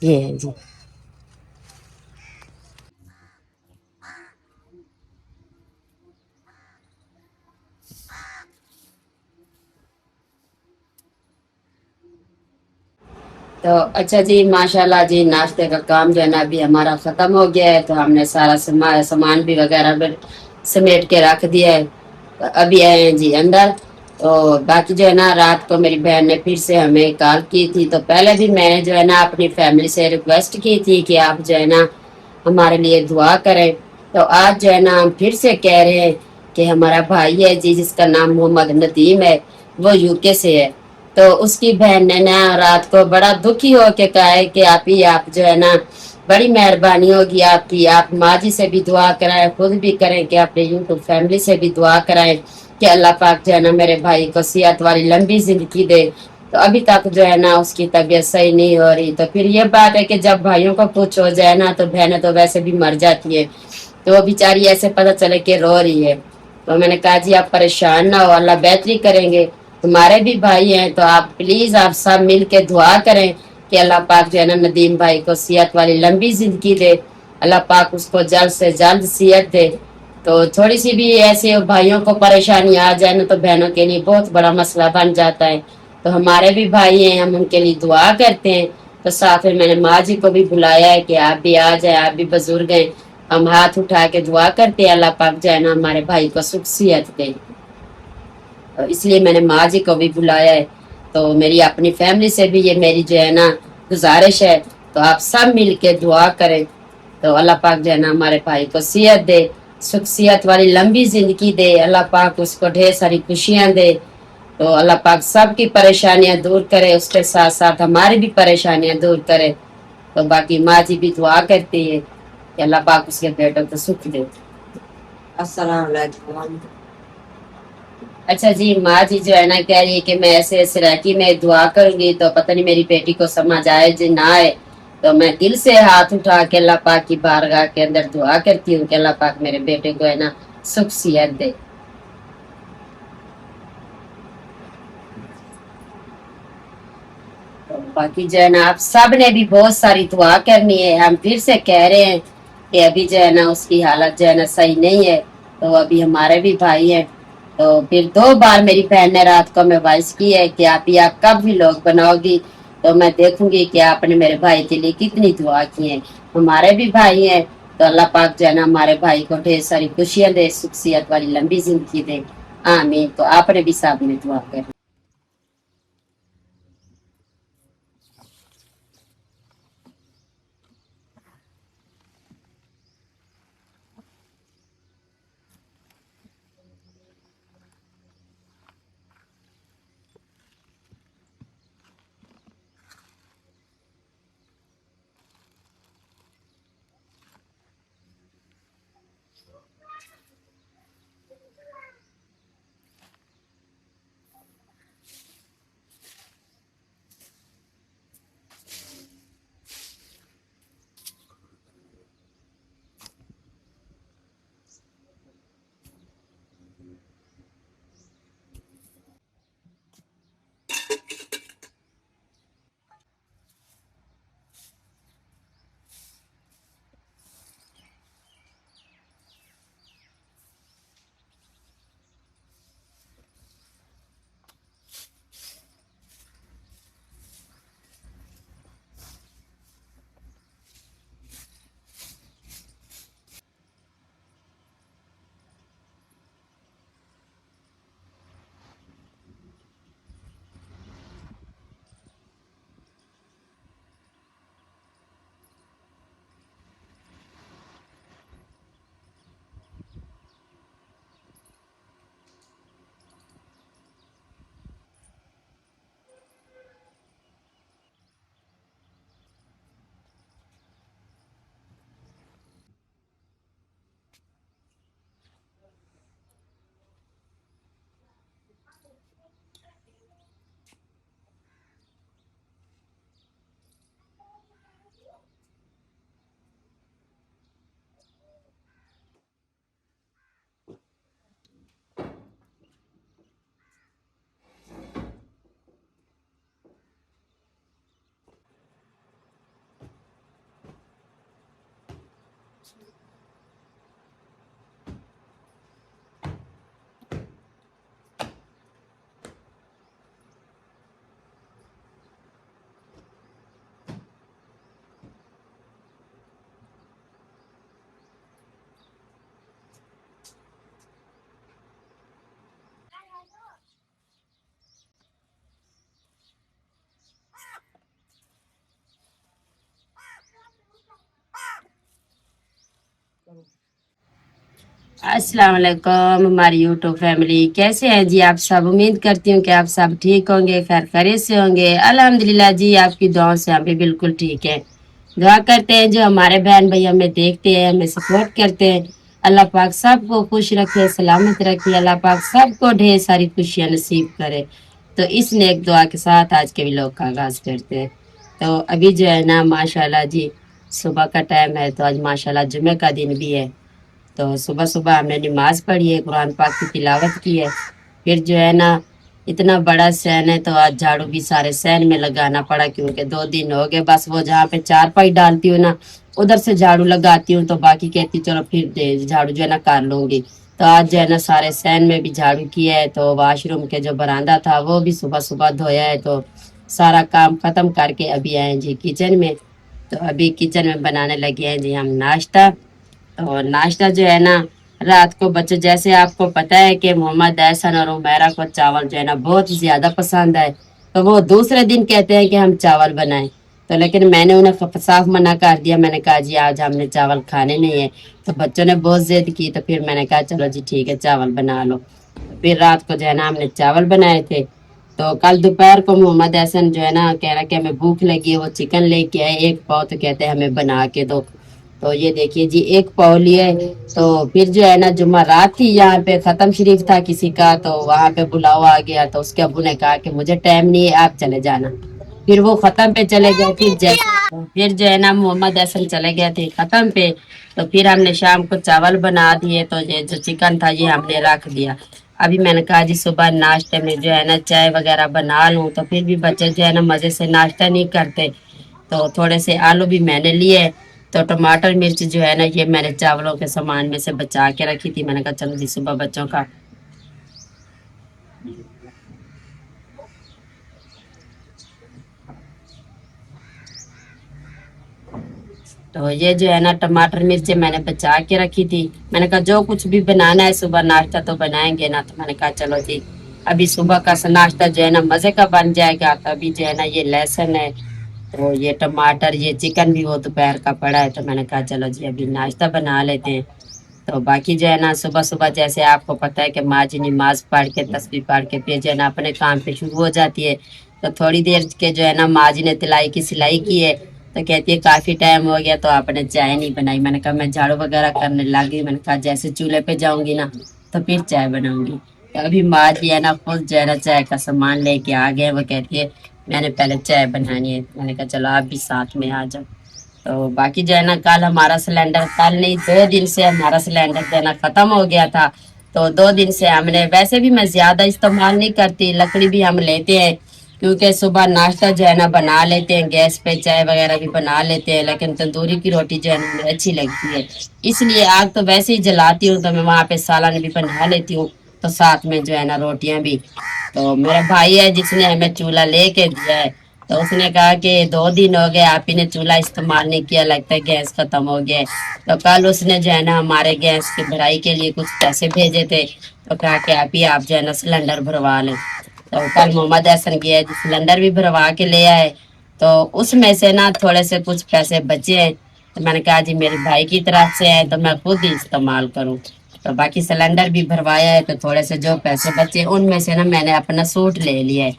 یہ ہے جی۔ تو اچھا جی، ماشاء اللہ جی، ناشتے کا کام جو ہے نا ابھی ہمارا ختم ہو گیا ہے، تو ہم نے سارا سامان بھی وغیرہ بھی سمیٹ کے رکھ دیا ہے۔ ابھی آئے ہیں جی اندر۔ تو باقی جو ہے نا رات کو میری بہن نے پھر سے ہمیں کال کی تھی، تو پہلے بھی میں نے جو ہے نا اپنی فیملی سے ریکویسٹ کی تھی کہ آپ جو ہے نا ہمارے لیے دعا کریں۔ تو آج جو ہے نا ہم پھر سے کہہ رہے ہیں کہ ہمارا بھائی ہے جی، جس کا نام محمد ندیم ہے، وہ یو کے سے ہے۔ تو اس کی بہن نے نا رات کو بڑا دکھی ہو کے کہا ہے کہ آپ جو ہے نا بڑی مہربانی ہوگی آپ کی، آپ ماں جی سے بھی دعا کرائیں، خود بھی کریں کہ اپنے یوٹیوب فیملی سے بھی دعا کرائیں کہ اللہ پاک جو ہے نا میرے بھائی کو صحت والی لمبی زندگی دے۔ تو ابھی تک جو ہے نا اس کی طبیعت صحیح نہیں ہو رہی، تو پھر یہ بات ہے کہ جب بھائیوں کو کچھ ہو جائے نا تو بہنیں تو ویسے بھی مر جاتی ہے، تو وہ بیچاری ایسے پتہ چلے کہ رو رہی ہے۔ تو میں نے کہا جی آپ پریشان نہ ہو، اللہ بہتری کریں گے، تمہارے بھی بھائی ہیں، تو آپ پلیز آپ سب مل کے دعا کریں کہ اللہ پاک جو ہے نا ندیم بھائی کو صحت والی لمبی زندگی دے، اللہ پاک اس کو جلد سے جلد صحت دے۔ تو تھوڑی سی بھی ایسے بھائیوں کو پریشانی آ جائے نا تو بہنوں کے لیے بہت بڑا مسئلہ بن جاتا ہے۔ تو ہمارے بھی بھائی ہیں، ہم ان کے لیے دعا کرتے ہیں۔ تو ساتھ میں نے ماں جی کو بھی بلایا ہے کہ آپ بھی آ جائیں، آپ بھی بزرگ ہیں، ہم ہاتھ اٹھا کے دعا کرتے ہیں اللہ پاک جو ہے نا ہمارے بھائی کو سکھ صحت دے۔ اس لیے میں نے ماں جی کو بھی بلایا ہے۔ تو میری اپنی فیملی سے بھی یہ میری جو ہے نا گزارش ہے، تو آپ سب مل کے دعا کریں تو اللہ پاک جو ہے نا ہمارے بھائی کو صحت دے، سکھ والی لمبی زندگی دے، اللہ پاک اس کو ڈھیر ساری خوشیاں دے۔ تو اللہ پاک سب کی پریشانیاں دور کرے، اس کے ساتھ ساتھ ہماری بھی پریشانیاں دور کرے۔ تو باقی ماں جی بھی دعا کرتی ہے کہ اللہ پاک اس کے بیٹوں کو سکھ دے۔ السلام علیکم۔ اچھا جی، ماں جی جو ہے نا کہہ رہی ہے کہ میں ایسے ایسے رہتی میں دعا کروں گی تو پتہ نہیں میری بیٹی کو سمجھ آئے جی نہ آئے، تو میں دل سے ہاتھ اٹھا کے اللہ پاک کی بارگاہ کے اندر دعا کرتی ہوں کہ اللہ پاک میرے بیٹے کو ہے نا سکھ صحت دے۔ تو باقی جو ہے نا آپ سب نے بھی بہت ساری دعا کرنی ہے، ہم پھر سے کہہ رہے ہیں کہ ابھی جو ہے نا اس کی حالت جو ہے نا صحیح نہیں ہے، تو ابھی ہمارے بھی بھائی ہیں۔ تو پھر 2 بار میری بہن نے رات کو میں وائس کی ہے کہ آپ کب بھی لوگ بناؤ گی، تو میں دیکھوں گی کہ آپ نے میرے بھائی کے لیے کتنی دعا کی ہیں۔ ہمارے بھی بھائی ہیں، تو اللہ پاک جو ہے نا ہمارے بھائی کو ڈھیر ساری خوشیاں دے، سکھ صحت والی لمبی زندگی دے، آمین۔ تو آپ نے بھی ساتھ میں دعا کریں۔ अस्सलाम वालेकुम हमारी यूट्यूब फैमिली, कैसे हैं जी आप सब। उम्मीद करती हूँ कि आप सब ठीक होंगे, खैर खैरियत से होंगे। अल्हम्दुलिल्लाह जी, आपकी दुआओं से हम भी बिल्कुल ठीक है। दुआ करते हैं जो हमारे बहन भाई हमें देखते हैं, हमें सपोर्ट करते हैं, अल्लाह पाक सबको खुश रखे, सलामत रखे, अल्लाह पाक सबको ढेर सारी खुशियां नसीब करे। तो इस नेक दुआ के साथ आज के व्लॉग का आगाज करते हैं। तो अभी जो है ना माशाल्लाह जी, सुबह का टाइम है, तो आज माशाल्लाह जुमे का दिन भी है। तो सुबह सुबह हमने नमाज पढ़ी है, कुरान पाक की तिलावत की है। फिर जो है ना, इतना बड़ा सहन है तो आज झाड़ू भी सारे सहन में लगाना पड़ा, क्योंकि 2 दिन हो गए। बस वो जहाँ पे चारपाई डालती हूँ ना, उधर से झाड़ू लगाती हूँ, तो बाकी कहती चलो फिर दे झाड़ू जो है ना कर लूंगी। तो आज जो है ना सारे सहन में भी झाड़ू किया है। तो वाशरूम के जो बरामदा था वो भी सुबह सुबह धोया है। तो सारा काम खत्म करके अभी आए हैं जी किचन में। तो अभी किचन में बनाने लगे हैं जी हम नाश्ता। और नाश्ता जो है ना, रात को बच्चे, जैसे आपको पता है कि मोहम्मद एहसन और उमेरा को चावल जो है ना बहुत ज्यादा पसंद है। तो वो दूसरे दिन कहते हैं कि हम चावल बनाएं। तो लेकिन मैंने उन्हें साफ मना कर दिया। मैंने कहा जी आज हमने चावल खाने नहीं है। तो बच्चों ने बहुत जिद की, तो फिर मैंने कहा चलो जी ठीक है चावल बना लो। फिर रात को जो है ना हमने चावल बनाए थे। तो कल दोपहर को मोहम्मद एहसन जो है ना कह रहा कि हमें भूख लगी है, वो चिकन लेके आए 1 पाव। तो कहते हैं हमें बना के दो। तो ये देखिए जी 1 पाव लिए। तो फिर जो है ना जुम्मा रात थी, यहाँ पे खत्म शरीफ था किसी का, तो वहां पे बुलावा आ गया। तो उसके अबू ने कहा कि मुझे टाइम नहीं है, आप चले जाना। फिर वो खत्म पे चले गए। फिर जो है ना मोहम्मद हसन चले गए थे खत्म पे। तो फिर हमने शाम को चावल बना दिए। तो ये जो चिकन था ये हमने रख दिया। अभी मैंने कहा जी सुबह नाश्ते में जो है ना चाय वगैरह बना लूं। तो फिर भी बच्चे जो है ना मजे से नाश्ता नहीं करते। तो थोड़े से आलू भी मैंने लिए। तो टमाटर मिर्च जो है ना ये मैंने चावलों के सामान में से बचा के रखी थी। मैंने कहा चलो जी सुबह बच्चों का। तो ये जो है ना टमाटर मिर्च मैंने बचा के रखी थी। मैंने कहा जो कुछ भी बनाना है सुबह नाश्ता तो बनाएंगे ना। तो मैंने कहा चलो जी अभी सुबह का नाश्ता जो है ना मजे का बन जाएगा। तो अभी जो है ना ये लहसुन है, तो ये टमाटर, ये चिकन भी वो दोपहर का पड़ा है। तो मैंने कहा चलो जी अभी नाश्ता बना लेते हैं। तो बाकी जो है ना सुबह सुबह जैसे आपको पता है कि माँ जी नमाज पढ़ के तस्बीह पढ़ के फिर जो है ना अपने काम पे शुरू हो जाती है। तो थोड़ी देर के जो है ना माँ जी ने तिलाई की सिलाई की है। तो कहती है काफी टाइम हो गया तो आपने चाय नहीं बनाई। मैंने कहा मैं झाड़ू वगैरह करने लगी। मैंने कहा जैसे चूल्हे पे जाऊंगी ना तो फिर चाय बनाऊंगी। तो अभी माँ जी है ना खुद जो है ना चाय का सामान लेके आ गए। वो कहती है मैंने पहले चाय बनानी है। मैंने कहा चलो आप भी साथ में आ जाओ। तो बाकी जो है ना कल हमारा सिलेंडर, कल नहीं 2 दिन से हमारा सिलेंडर जो है ना खत्म हो गया था। तो 2 दिन से हमने, वैसे भी मैं ज्यादा इस्तेमाल नहीं करती, लकड़ी भी हम लेते हैं क्योंकि सुबह नाश्ता जो है ना बना लेते हैं गैस पे, चाय वगैरह भी बना लेते हैं। लेकिन तंदूरी की रोटी जो है ना मुझे अच्छी लगती है, इसलिए आग तो वैसे ही जलाती हूँ। तो मैं वहां पे सालन भी बना लेती हूँ, तो साथ में जो है ना रोटियां भी। तो मेरा भाई है जिसने हमें चूल्हा लेके दिया है। तो उसने कहा कि 2 दिन हो गए आप ही ने चूल्हा इस्तेमाल नहीं किया, लगता है गैस खत्म हो गया है। तो कल उसने जो है ना हमारे गैस की भराई के लिए कुछ पैसे भेजे थे। तो कहा कि आप ही आप जो है ना सिलेंडर भरवा लें। तो कल मोहम्मद हसन गया जी सिलेंडर भी भरवा के ले आए। तो उसमें से ना थोड़े से कुछ पैसे बचे हैं। तो मैंने कहा जी मेरे भाई की तरफ से है तो मैं खुद ही इस्तेमाल करूं। तो बाकी सिलेंडर भी भरवाया है। तो थोड़े से जो पैसे बचे उनमें से ना मैंने अपना सूट ले लिया है।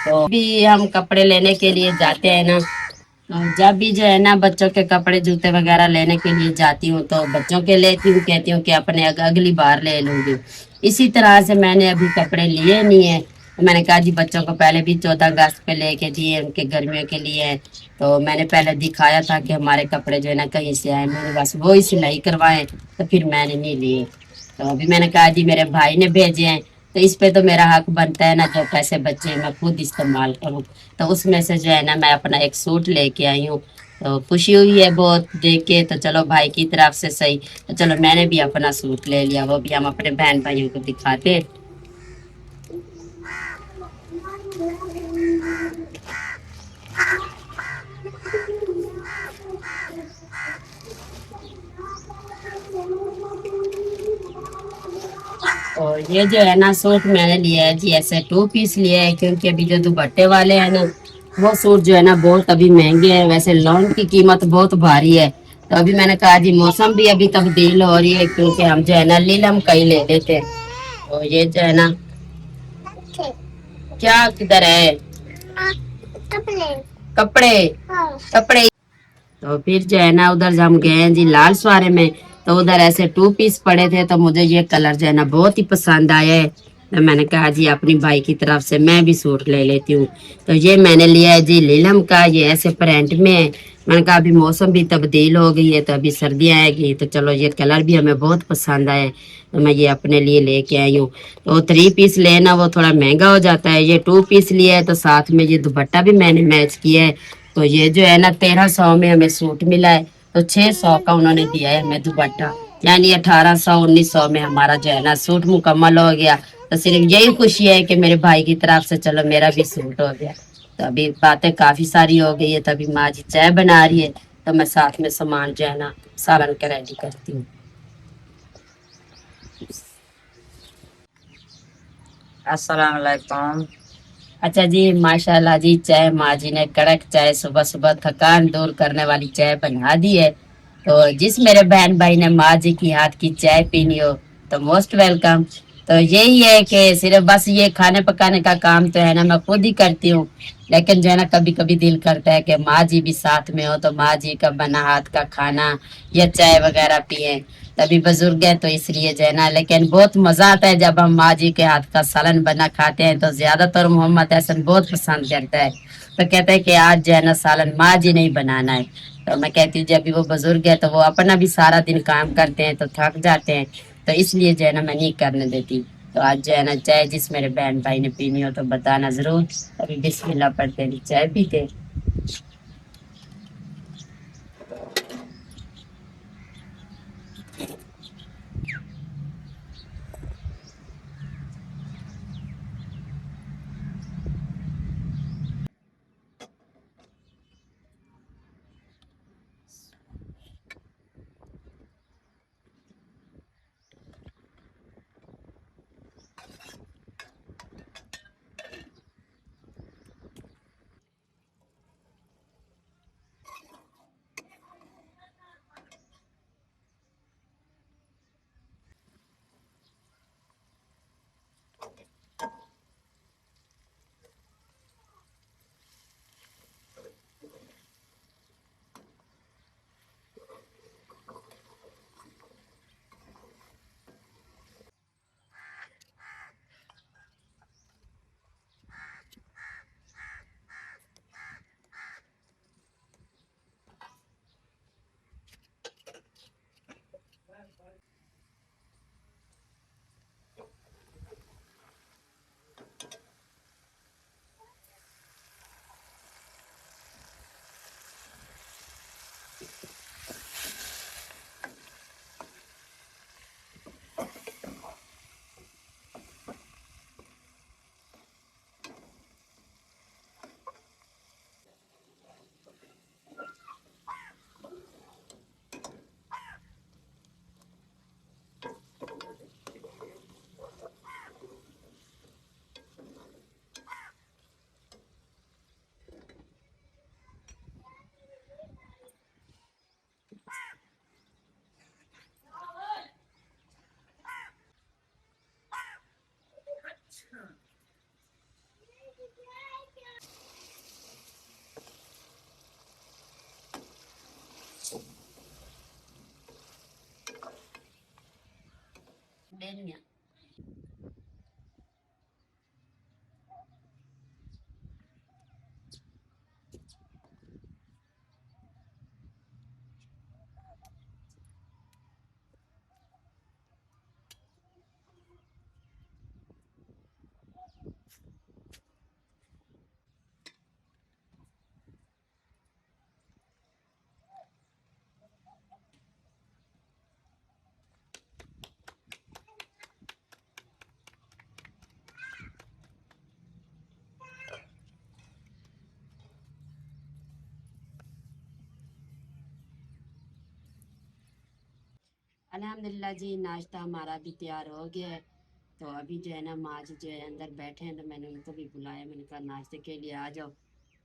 तो भी हम कपड़े लेने के लिए जाते हैं ना, तो जब भी जो है ना बच्चों के कपड़े जूते वगैरह लेने के लिए जाती हूँ तो बच्चों के लेती हूँ, कहती हूँ कि अपने अगली बार ले लूंगी। इसी तरह से मैंने अभी कपड़े लिए नहीं है। तो मैंने कहा जी बच्चों को पहले भी 14 अगस्त पे लेके दिए, उनके गर्मियों के लिए हैं। तो मैंने पहले दिखाया था कि हमारे कपड़े जो है ना कहीं से आए, मैंने बस वो ही सिलाई करवाए। तो फिर मैंने नहीं लिए। तो अभी मैंने कहा जी मेरे भाई ने भेजे हैं, तो इस पे तो मेरा हक बनता है ना, जो पैसे बचे मैं खुद इस्तेमाल करूँ। तो उसमें से जो है ना मैं अपना एक सूट लेके आई हूँ। तो खुशी हुई है बहुत देख के। तो चलो भाई की तरफ से सही, तो चलो मैंने भी अपना सूट ले लिया, वो भी हम अपने बहन भाइयों को दिखाते हैं। और ये जो है ना सूट मैंने लिया है जी ऐसे 2 पीस लिया है, क्योंकि अभी जो दुपट्टे वाले हैं ना वो सूट जो है ना बहुत अभी महंगे हैं। वैसे लॉन की कीमत बहुत भारी है। तो अभी मैंने कहा जी मौसम भी अभी तब्दील हो रही है, क्योंकि हम जो है ना लीलम कई ले लेते हैं। तो ये जो है ना, क्या किधर है कपड़े, कपड़े, कपड़े। तो फिर जो है ना उधर हम गए हैं जी लाल सवारे में। तो उधर ऐसे 2 पीस पड़े थे, तो मुझे ये कलर जो है ना बहुत ही पसंद आया है। तो मैंने कहा जी अपनी भाई की तरफ से मैं भी सूट ले लेती हूँ। तो ये मैंने लिया है जी लीलम का, ये ऐसे प्रिंट में है। मैंने कहा अभी मौसम भी तब्दील हो गई है, तो अभी सर्दियाँ आएगी, तो चलो ये कलर भी हमें बहुत पसंद आया है, तो मैं ये अपने लिए लेके आई हूँ। तो 3 पीस लेना वो थोड़ा महंगा हो जाता है, ये 2 पीस लिया है, तो साथ में ये दुपट्टा भी मैंने मैच किया है। तो ये जो है ना 1300 में हमें सूट मिला है, तो 600 का उन्होंने दिया है हमें दुपट्टा, यानी 1800 1900 में हमारा जो है ना सूट मुकम्मल हो गया। तो सिर्फ यही खुशी है कि मेरे भाई की तरफ से चलो मेरा भी सूट हो गया। तो अभी बातें काफी सारी हो गई है, तभी माँ जी चाय बना रही है, तो मैं साथ में सामान जो है ना सालन के रेडी करती हूँ। अस्सलाम वालेकुम। अच्छा जी, माशाल्लाह जी, चाय माँ जी ने कड़क चाय सुबह सुबह थकान दूर करने वाली चाय बना दी है। तो जिस मेरे बहन भाई ने माँ जी की हाथ की चाय पीनी हो, तो मोस्ट वेलकम। तो यही है कि सिर्फ बस ये खाने पकाने का काम तो है ना मैं खुद ही करती हूँ, लेकिन जो है ना कभी कभी दिल करता है कि माँ जी भी साथ में हो, तो माँ जी का बना हाथ का खाना या चाय वगैरह पिए। तभी बुजुर्ग है तो इसलिए जो है ना, लेकिन बहुत मजा आता है जब हम माँ जी के हाथ का सालन बना खाते हैं। तो ज्यादातर मोहम्मद हसन बहुत पसंद करता है, तो कहते हैं कि आज जो है ना सालन माँ जी ने ही बनाना है। तो मैं कहती हूँ जब भी वो बुजुर्ग है तो वो अपना भी सारा दिन काम करते हैं तो थक जाते हैं, तो इसलिए जो है ना मैं नहीं करने देती। तो आज जो है ना चाय जिस मेरे बहन भाई ने पीनी हो तो बताना जरूर। अभी बिस्मिल्लाह पढ़ते हैं, चाय पीते। अल्हम्दुलिल्लाह जी, नाश्ता हमारा भी तैयार हो गया है। तो अभी जो है ना माँ जी जो है अंदर बैठे हैं, तो मैंने उनको भी बुलाया, मैंने कहा नाश्ते के लिए आ जाओ।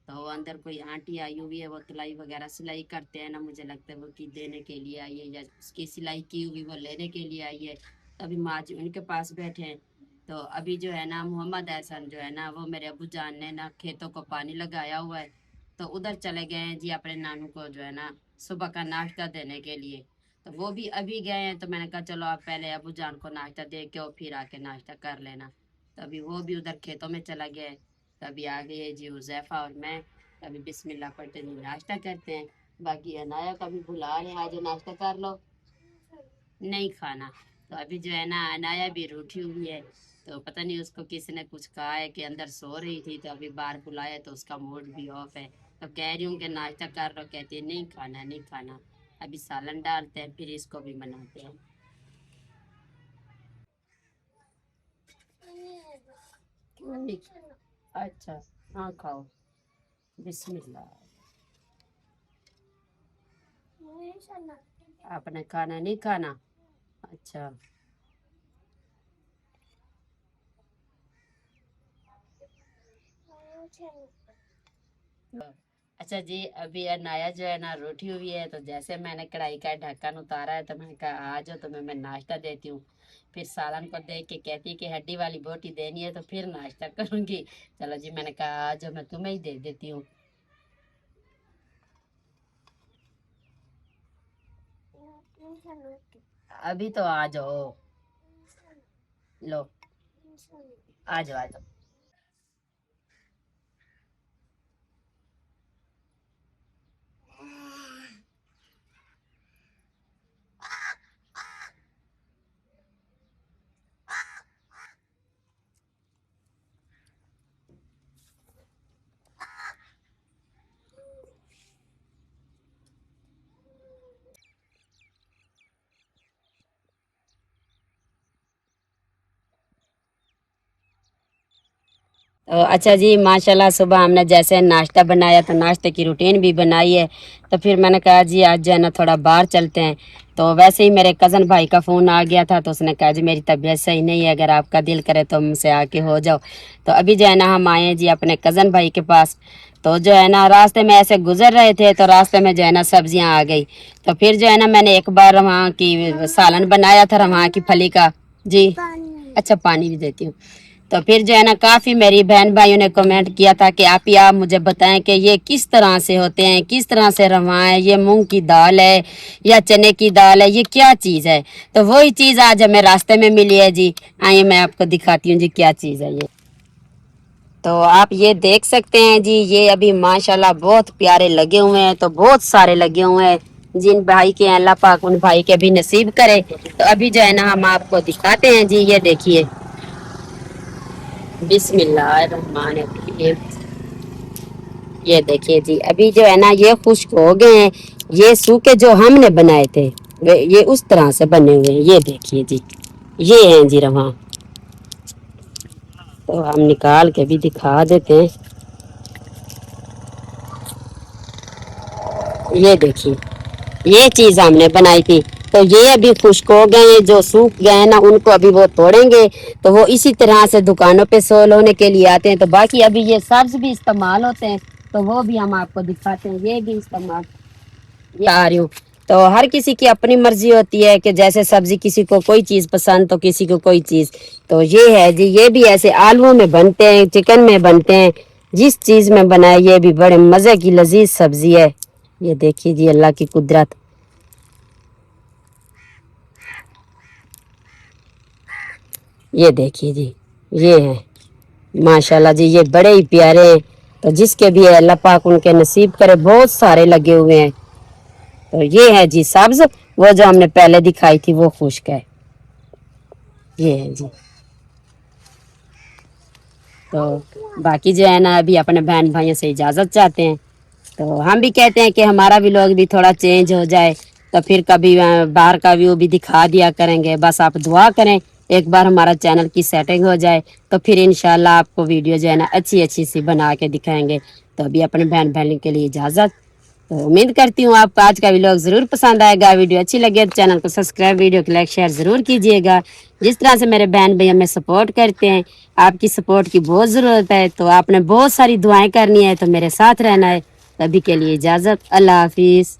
तो अंदर कोई आंटी आई हुई है, वो सिलाई वगैरह सिलाई करते हैं ना, मुझे लगता है वो की देने के लिए आई है, या उसकी सिलाई की हुई वो लेने के लिए आई है। तो अभी माँ जी उनके पास बैठे हैं। तो अभी जो है ना मोहम्मद एहसन जो है ना, वो मेरे अबू जान ने ना खेतों को पानी लगाया हुआ है, तो उधर चले गए हैं जी अपने नानू को जो है ना सुबह का नाश्ता देने के लिए। तो वो भी अभी गए हैं, तो मैंने कहा चलो आप पहले अबू जान को नाश्ता दे के और फिर आके नाश्ता कर लेना। तो अभी वो भी उधर खेतों में चला गया है। तभी आ गई है जी हुज़ैफा और मैं। अभी बिस्मिल्लाह पढ़ते हुए नाश्ता करते हैं। बाकी अनाया का भी बुला रहे हैं, आज नाश्ता कर लो। नहीं खाना। तो अभी जो है ना अनाया भी रूठी हुई है, तो पता नहीं उसको किसी ने कुछ कहा है कि अंदर सो रही थी, तो अभी बाहर बुलाया तो उसका मूड भी ऑफ है। तो कह रही हूँ कि नाश्ता कर लो, कहती है नहीं खाना नहीं खाना। अभी सालन डालते हैं फिर इसको भी मनाते हैं। अच्छा, हाँ खाओ। बिस्मिल्लाह। आपने खाना नहीं खाना? अच्छा। अच्छा जी, अभी अनाया जो है ना रूठी हुई है, तो जैसे मैंने कढ़ाई का ढक्कन उतारा है, तो मैंने कहा आ जाओ तुम्हें मैं नाश्ता देती हूँ। फिर सालन को देख के कहती है कि हड्डी वाली बोटी देनी है तो फिर नाश्ता करूंगी। चलो जी, मैंने कहा आ जाओ मैं तुम्हें ही दे देती हूँ। अभी तो आ जाओ। लो, आ जाओ आ जाओ। तो अच्छा जी, माशाल्लाह सुबह हमने जैसे नाश्ता बनाया तो नाश्ते की रूटीन भी बनाई है। तो फिर मैंने कहा जी आज जो है ना थोड़ा बाहर चलते हैं। तो वैसे ही मेरे कज़न भाई का फ़ोन आ गया था, तो उसने कहा जी मेरी तबीयत सही नहीं है, अगर आपका दिल करे तो मुझसे आके हो जाओ। तो अभी जो है ना हम आए हैं जी अपने कज़न भाई के पास। तो जो है ना रास्ते में ऐसे गुजर रहे थे, तो रास्ते में जो है ना सब्जियां आ गई। तो फिर जो है ना मैंने एक बार वहाँ की सालन बनाया था वहाँ की फली का। जी, अच्छा पानी भी देती हूँ। तो फिर जो है ना काफ़ी मेरी बहन भाइयों ने कमेंट किया था कि आप मुझे बताएं कि ये किस तरह से होते हैं, किस तरह से रवाएं, ये मूंग की दाल है या चने की दाल है, ये क्या चीज़ है। तो वही चीज़ आज हमें रास्ते में मिली है जी। आइए मैं आपको दिखाती हूँ जी क्या चीज़ है ये। तो आप ये देख सकते हैं जी, ये अभी माशाल्लाह बहुत प्यारे लगे हुए हैं, तो बहुत सारे लगे हुए हैं। जिन भाई के हैं अल्लाह पाक उन भाई के भी नसीब करे। तो अभी जो है ना हम आपको दिखाते हैं जी, ये देखिए। बिस्मिल्लाहिर्रहमानिर्रहीम। ये देखिए जी, अभी जो है ना ये खुश्क हो गए हैं। ये सूखे जो हमने बनाए थे ये उस तरह से बने हुए हैं। ये देखिए जी, ये हैं जी रवा। तो हम निकाल के भी दिखा देते हैं। ये देखिए, ये चीज हमने बनाई थी। तो ये अभी खुश्क हो गए हैं, जो सूख गए हैं ना उनको अभी वो तोड़ेंगे। तो वो इसी तरह से दुकानों पे सोल होने के लिए आते हैं। तो बाकी अभी ये सब्ज भी इस्तेमाल होते हैं, तो वो भी हम आपको दिखाते हैं। ये भी इस्तेमाल ये आ रही हूँ। तो हर किसी की अपनी मर्जी होती है कि जैसे सब्जी किसी को कोई चीज पसंद तो किसी को कोई चीज। तो ये है जी, ये भी ऐसे आलूओं में बनते हैं, चिकन में बनते हैं, जिस चीज में बनाए ये भी बड़े मजे की लजीज सब्जी है। ये देखिए जी अल्लाह की कुदरत। ये देखिए जी, ये है माशाल्लाह जी, ये बड़े ही प्यारे हैं। तो जिसके भी है अल्लाह पाक उनके नसीब करे, बहुत सारे लगे हुए हैं। तो ये है जी सब्ज, वो जो हमने पहले दिखाई थी वो खुश्क है। ये है जी। तो बाकी जो है ना अभी अपने बहन भाइयों से इजाज़त चाहते हैं। तो हम भी कहते हैं कि हमारा भी लोग भी थोड़ा चेंज हो जाए। तो फिर कभी बाहर का व्यू भी दिखा दिया करेंगे। बस आप दुआ करें एक बार हमारा चैनल की सेटिंग हो जाए, तो फिर इंशाल्लाह आपको वीडियो जो है ना अच्छी अच्छी सी बना के दिखाएंगे। तो अभी अपने बहन भाइयों के लिए इजाज़त। तो उम्मीद करती हूँ आपको आज का व्लॉग जरूर पसंद आएगा। वीडियो अच्छी लगे तो चैनल को सब्सक्राइब, वीडियो को लाइक शेयर जरूर कीजिएगा। जिस तरह से मेरे बहन भाई हमें सपोर्ट करते हैं, आपकी सपोर्ट की बहुत ज़रूरत है। तो आपने बहुत सारी दुआएं करनी है, तो मेरे साथ रहना है। अभी के लिए इजाज़त, अल्लाह हाफिज़।